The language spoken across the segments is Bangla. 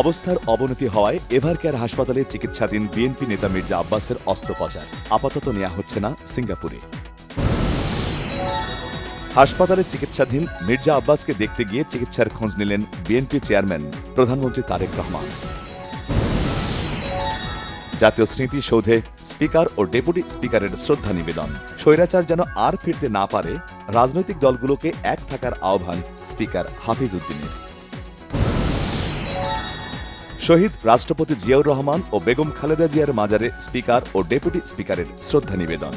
অবস্থার অবনতি হওয়ায় এভারকেয়ার হাসপাতালে চিকিৎসাধীন বিএনপি নেতা মির্জা আব্বাসের অস্ত্রোপচার আপাতত নেওয়া হচ্ছে না সিঙ্গাপুরে। হাসপাতালে চিকিৎসাধীন মির্জা আব্বাসকে দেখতে গিয়ে চিকিৎসার খোঁজ নিলেন বিএনপি চেয়ারম্যান প্রধানমন্ত্রী তারেক রহমান। জাতীয় স্মৃতিসৌধে স্পিকার ও ডেপুটি স্পিকারের শ্রদ্ধা নিবেদন। স্বৈরাচার যেন আর ফিরতে না পারে, রাজনৈতিক দলগুলোকে এক থাকার আহ্বান স্পিকার হাফিজ উদ্দিনের। শহীদ রাষ্ট্রপতি জিয়াউর রহমান ও বেগম খালেদা জিয়ার মাজারে স্পিকার ও ডেপুটি স্পিকারের শ্রদ্ধা নিবেদন।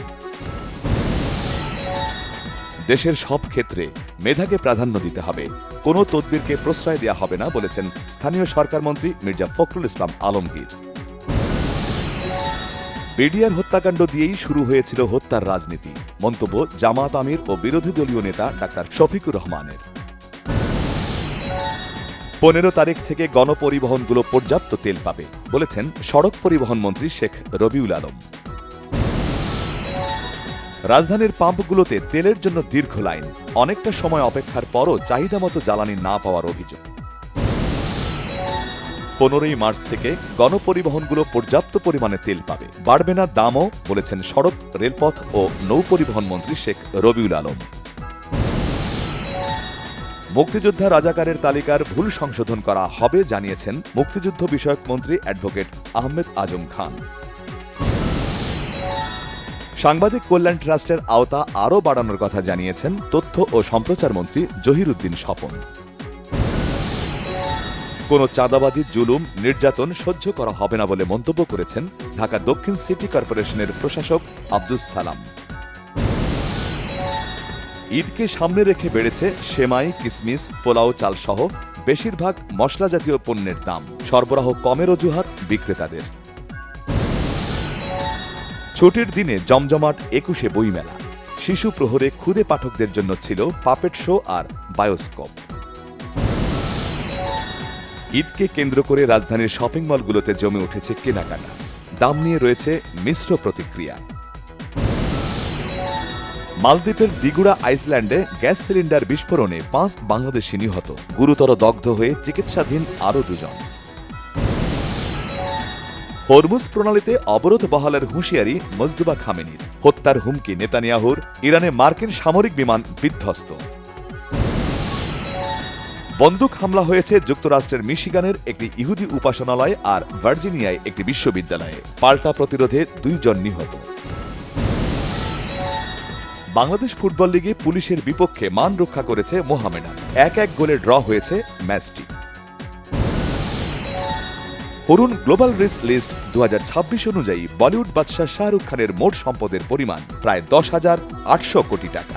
দেশের সব ক্ষেত্রে মেধাকে প্রাধান্য দিতে হবে, কোনো তদবিরকে প্রশ্রয় দেওয়া হবে না বলেছেন স্থানীয় সরকার মন্ত্রী মির্জা ফখরুল ইসলাম আলমগীর। বিডিআর হত্যাকাণ্ড দিয়েই শুরু হয়েছিল হত্যার রাজনীতি, মন্তব্য জামায়াত আমির ও বিরোধী দলীয় নেতা ডাক্তার শফিকুর রহমানের। 15 তারিখ থেকে গণপরিবহনগুলো পর্যাপ্ত তেল পাবে বলেছেন সড়ক পরিবহন মন্ত্রী শেখ রবিউল আলম। রাজধানীর পাম্পগুলোতে তেলের জন্য দীর্ঘ লাইন, অনেকটা সময় অপেক্ষার পরও চাহিদা মতো জ্বালানি না পাওয়ার অভিযোগ। 15 মার্চ থেকে গণপরিবহনগুলো পর্যাপ্ত পরিমাণে তেল পাবে, বাড়বে না দামও বলেছেন সড়ক, রেলপথ ও নৌপরিবহন মন্ত্রী শেখ রবিউল আলম। মুক্তিযোদ্ধা রাজাকারের তালিকার ভুল সংশোধন করা হবে জানিয়েছেন মুক্তিযুদ্ধ বিষয়ক মন্ত্রী অ্যাডভোকেট আহমেদ আজম খান। সাংবাদিক কল্যাণ ট্রাস্টের আওতা আরও বাড়ানোর কথা জানিয়েছেন তথ্য ও সম্প্রচার মন্ত্রী জহিরুদ্দিন স্বপন। কোনো চাঁদাবাজি, জুলুম, নির্যাতন সহ্য করা হবে না বলে মন্তব্য করেছেন ঢাকা দক্ষিণ সিটি কর্পোরেশনের প্রশাসক আব্দুস সালাম। ঈদকে সামনে রেখে বেড়েছে সেমাই, কিসমিস, পোলাও চাল সহ বেশিরভাগ মশলা জাতীয় পণ্যের দাম, সরবরাহ কমের অজুহাত বিক্রেতাদের। ছুটির দিনে জমজমাট 21শে বইমেলা, শিশু প্রহরে ক্ষুদে পাঠকদের জন্য ছিল পাপেট শো আর বায়োস্কোপ। ঈদকে কেন্দ্র করে রাজধানীর শপিং মলগুলোতে জমে উঠেছে কেনাকাটা, দাম নিয়ে রয়েছে মিশ্র প্রতিক্রিয়া। মালদ্বীপের দিগুড়া আইসল্যান্ডে গ্যাস সিলিন্ডার বিস্ফোরণে 5 বাংলাদেশি নিহত, গুরুতর দগ্ধ হয়ে চিকিৎসাধীন আরও 2 জন। হরমুজ প্রণালীতে অবরোধ বহালের হুঁশিয়ারি মজদুবা খামেনির, হত্যার হুমকি নেতানিয়াহুর, ইরানে মার্কিন সামরিক বিমান বিধ্বস্ত। বন্দুক হামলা হয়েছে যুক্তরাষ্ট্রের মিশিগানের একটি ইহুদি উপাসনালয় আর ভার্জিনিয়ায় একটি বিশ্ববিদ্যালয়ে, পাল্টা প্রতিরোধে 2 জন নিহত। বাংলাদেশ ফুটবল লিগে পুলিশের বিপক্ষে মান রক্ষা করেছে মোহামেডান, 1-1 গোলে ড্র হয়েছে ম্যাচটি। পড়ুন গ্লোবাল রিস্ক লিস্ট 2026 অনুযায়ী বলিউড বাদশাহ শাহরুখ খানের মোট সম্পদের পরিমাণ প্রায় 10,800 কোটি টাকা।